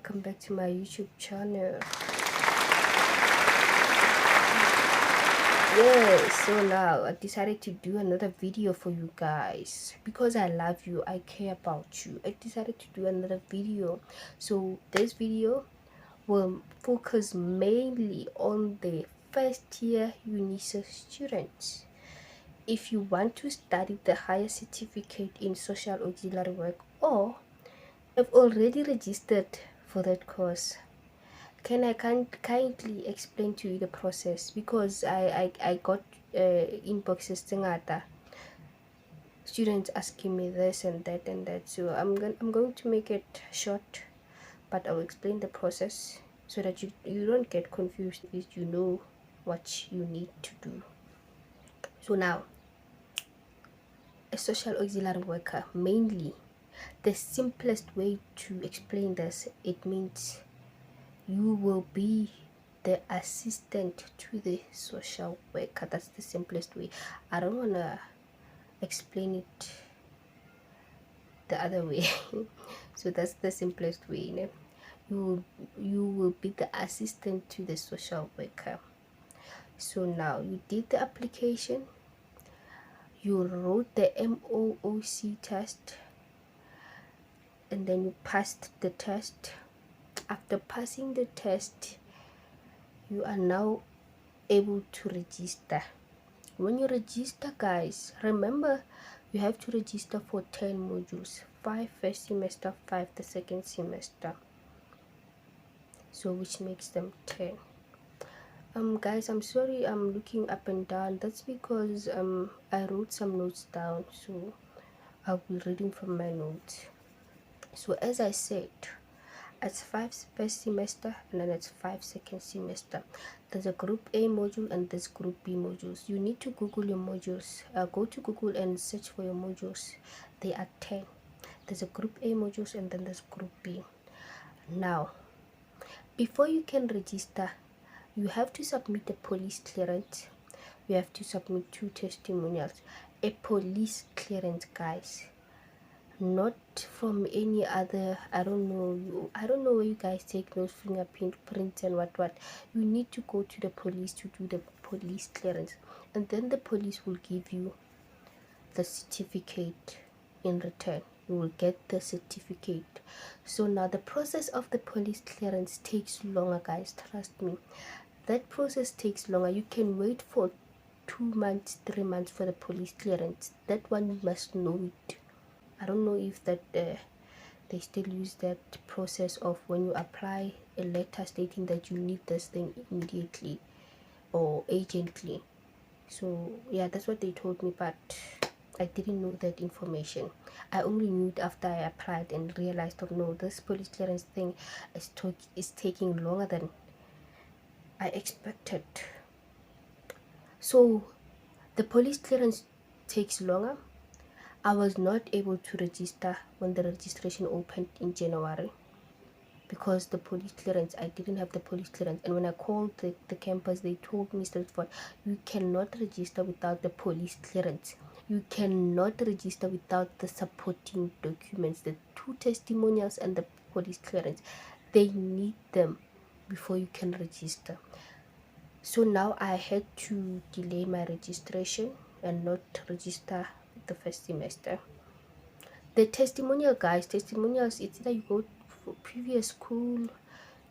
welcome back to my YouTube channel. Yes, so now I decided to do another video for you guys because I love you, I care about you. I decided to do another video. So this video will focus mainly on the first year Unisa students. If you want to study the higher certificate in social auxiliary work or have already registered for that course, can I kindly explain to you the process, because I got inboxes ngata, students asking me this and that, so I'm going to make it short, but I'll explain the process so that you don't get confused, if you know what you need to do. So now, a social auxiliary worker, mainly the simplest way to explain this, it means you will be the assistant to the social worker. That's the simplest way. I don't want to explain it the other way. So that's the simplest way, you know? You will be the assistant to the social worker. So now you did the application, you wrote the MOOC test, and then you passed the test. After passing the test, you are now able to register. When you register, guys, remember you have to register for 10 modules, 5 first semester, 5 the second semester, so which makes them 10. Guys, I'm sorry I'm looking up and down. That's because I wrote some notes down, so I'll be reading from my notes. So as I said, it's 5 first semester and then it's 5 second semester. There's a group A module and there's group B modules. You need to Google your modules. Go to Google and search for your modules. They are 10. There's a group A modules and then there's group B. Now, before you can register, you have to submit a police clearance. You have to submit 2 testimonials. A police clearance, guys, not from any other, I don't know where you guys take those fingerprints and what. You need to go to the police to do the police clearance, and then the police will give you the certificate in return. You will get the certificate. So now the process of the police clearance takes longer, guys, trust me. That process takes longer. You can wait for 2 months, 3 months for the police clearance. That one you must know it. I don't know if that they still use that process of when you apply a letter stating that you need this thing immediately or urgently. So yeah, that's what they told me, but I didn't know that information. I only knew it after I applied and realized, oh no, this police clearance thing is taking longer than I expected. So the police clearance takes longer. I was not able to register when the registration opened in January because the police clearance, I didn't have the police clearance. And when I called the campus, they told me straightforward, you cannot register without the police clearance. You cannot register without the supporting documents, the 2 testimonials and the police clearance. They need them before you can register. So now I had to delay my registration and not register the first semester. The testimonial, guys, testimonials, it's either you go for previous school,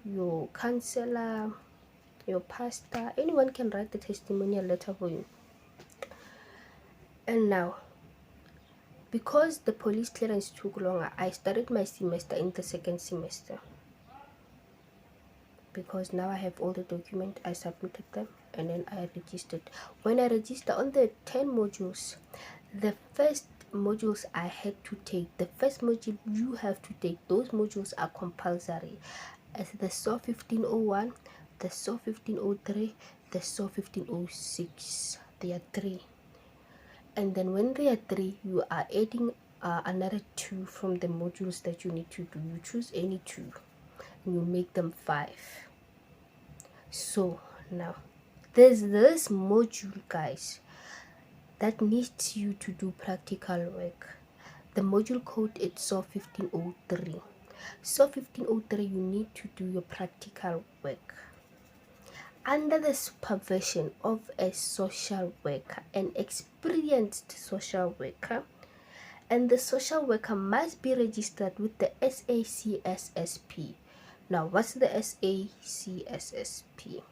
your counselor, your pastor, anyone can write the testimonial letter for you. And now, because the police clearance took longer, I started my semester in the second semester, because now I have all the documents. I submitted them and then I registered. When I registered on the 10 modules, the first modules I had to take, the first module you have to take, those modules are compulsory, as the SO 1501, the SO 1503, the SO 1506. They are 3, and then when they are 3, you are adding another 2 from the modules that you need to do. You choose any 2 and you make them 5. So now there's this module, guys, that needs you to do practical work. The module code is SO 1503. So 1503, you need to do your practical work under the supervision of a social worker, an experienced social worker, and the social worker must be registered with the SACSSP. Now, what's the SACSSP?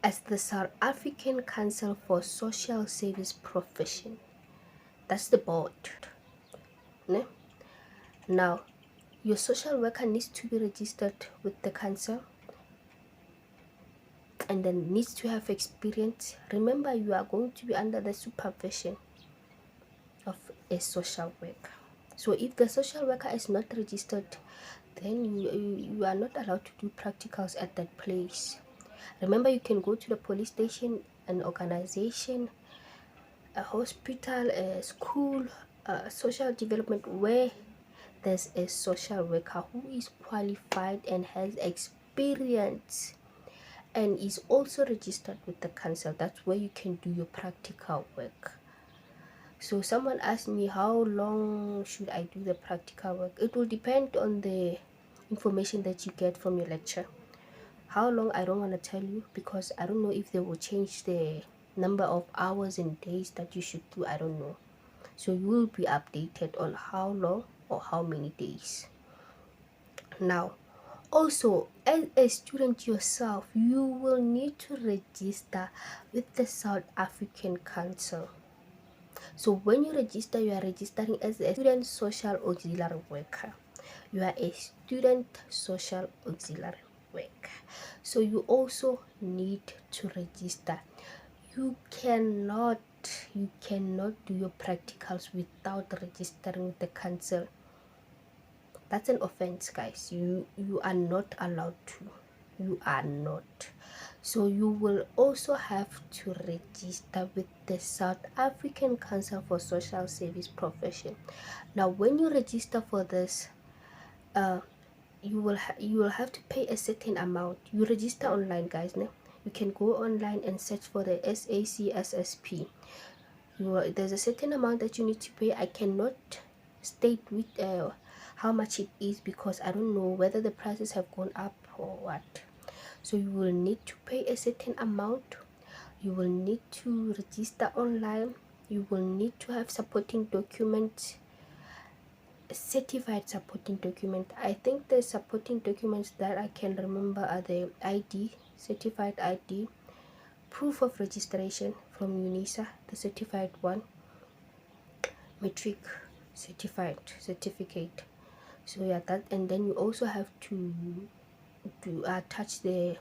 As the South African Council for Social Service Profession. That's the board. Ne? Now, your social worker needs to be registered with the council and then needs to have experience. Remember, you are going to be under the supervision of a social worker. So if the social worker is not registered, then you are not allowed to do practicals at that place. Remember, you can go to the police station, an organization, a hospital, a school, social development where there's a social worker who is qualified and has experience and is also registered with the council. That's where you can do your practical work. So someone asked me, how long should I do the practical work? It will depend on the information that you get from your lecture. How long, I don't want to tell you, because I don't know if they will change the number of hours and days that you should do. I don't know. So you will be updated on how long or how many days. Now, also, as a student yourself, you will need to register with the South African Council. So when you register, you are registering as a student social auxiliary worker. You are a student social auxiliary worker. So you also need to register. You cannot do your practicals without registering with the council. That's an offense, guys. You are not allowed to. You are not. So you will also have to register with the South African Council for Social Service Profession. Now when you register for this, you will have to pay a certain amount. You register online, guys. No? You can go online and search for the SACSSP. There's a certain amount that you need to pay. I cannot state with how much it is, because I don't know whether the prices have gone up or what. So you will need to pay a certain amount. You will need to register online. You will need to have supporting documents, certified supporting document. I think the supporting documents that I can remember are the ID, certified ID, proof of registration from Unisa, the certified one, matric certified certificate. So yeah, that, and then you also have to attach the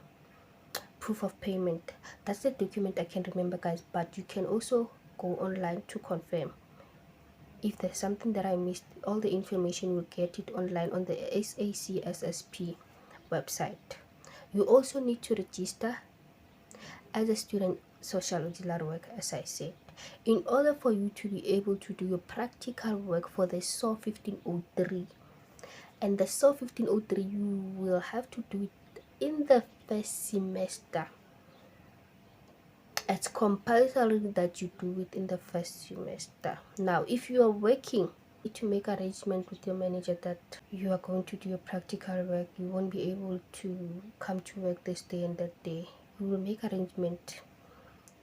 proof of payment. That's the document I can remember, guys, but you can also go online to confirm. If there's something that I missed, all the information will get it online on the SACSSP website. You also need to register as a student social auxiliary worker, as I said, in order for you to be able to do your practical work for the SAW 1503. And the SAW 1503, you will have to do it in the first semester. It's compulsory that you do it in the first semester. Now, if you are working, you need to make arrangement with your manager that you are going to do your practical work. You won't be able to come to work this day and that day. You will make arrangement.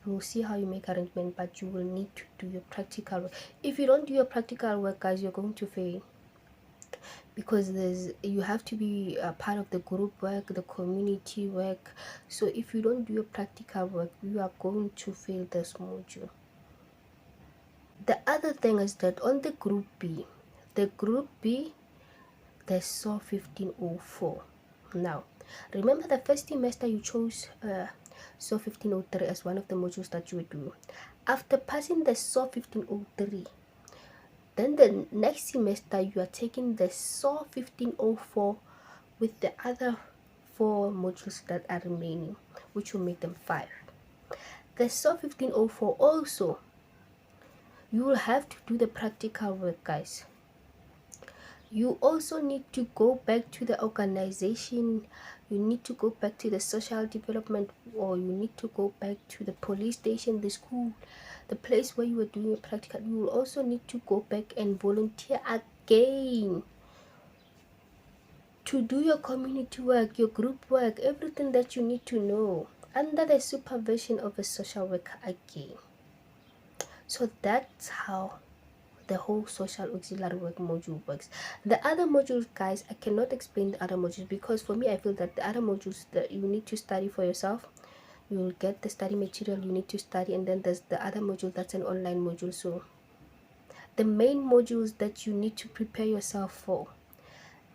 You will see how you make arrangement, but you will need to do your practical work. If you don't do your practical work, guys, you're going to fail, because you have to be a part of the group work, the community work. So if you don't do your practical work, you are going to fail this module. The other thing is that on the group B, the SAW 1504. Now remember, the first semester you chose SAW 1503 as one of the modules that you would do. After passing the SAW 1503, then the next semester you are taking the SAW 1504 with the other 4 modules that are remaining, which will make them 5. The SAW 1504 also, you will have to do the practical work, guys. You also need to go back to the organization. You need to go back to the social development, or you need to go back to the police station, the school, the place where you were doing your practical. You will also need to go back and volunteer again to do your community work, your group work, everything that you need to know under the supervision of a social worker again. So that's how the whole social auxiliary work module works. The other modules, guys, I cannot explain the other modules because for me I feel that the other modules that you need to study for yourself, you will get the study material you need to study, and then there's the other module that's an online module. So the main modules that you need to prepare yourself for,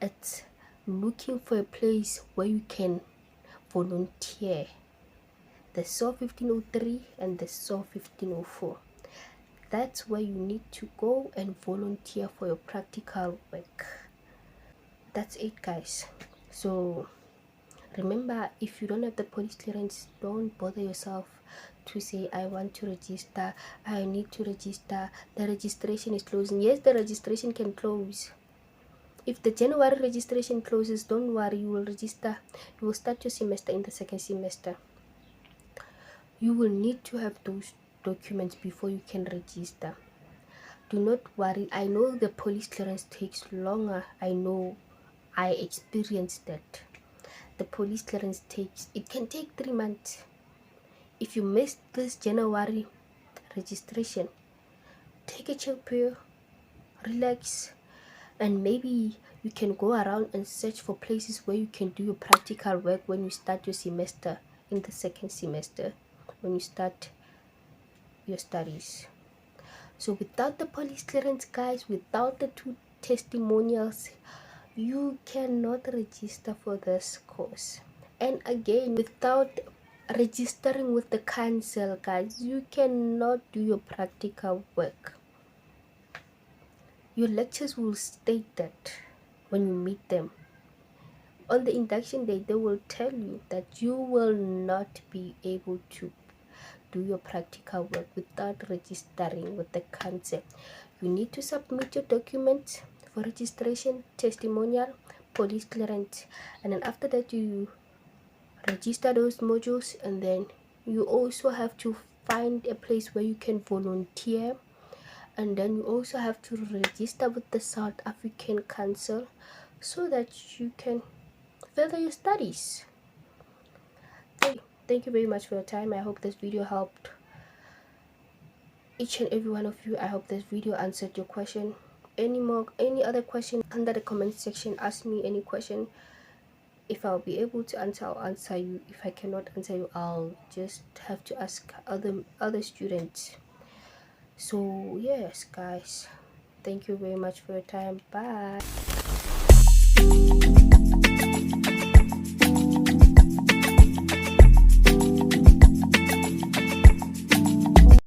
it's looking for a place where you can volunteer, the SAW 1503 and the SAW 1504. That's where you need to go and volunteer for your practical work. That's it, guys. So remember, if you don't have the police clearance, don't bother yourself to say I want to register, I need to register, the registration is closing. Yes, the registration can close. If the January registration closes, don't worry, you will register. You will start your semester in the second semester. You will need to have those documents before you can register. Do not worry. I know the police clearance takes longer. I know, I experienced that. The police clearance it can take 3 months. If you missed this January registration, take a chill pill, relax, and maybe you can go around and search for places where you can do your practical work when you start your semester in the second semester, when you start your studies. So without the police clearance, guys, without the 2 testimonials, you cannot register for this course. And again, without registering with the council, guys, you cannot do your practical work. Your lectures will state that when you meet them. On the induction day, they will tell you that you will not be able to do your practical work without registering with the council. You need to submit your documents for registration, testimonial, police clearance, and then after that you register those modules, and then you also have to find a place where you can volunteer, and then you also have to register with the South African Council so that you can further your studies. Thank you very much for your time. I hope this video helped each and every one of you. I hope this video answered your question. Any other question under the comment section, ask me any question. If I'll be able to answer, I'll answer you. If I cannot answer you, I'll just have to ask other students. So yes, guys, thank you very much for your time. Bye.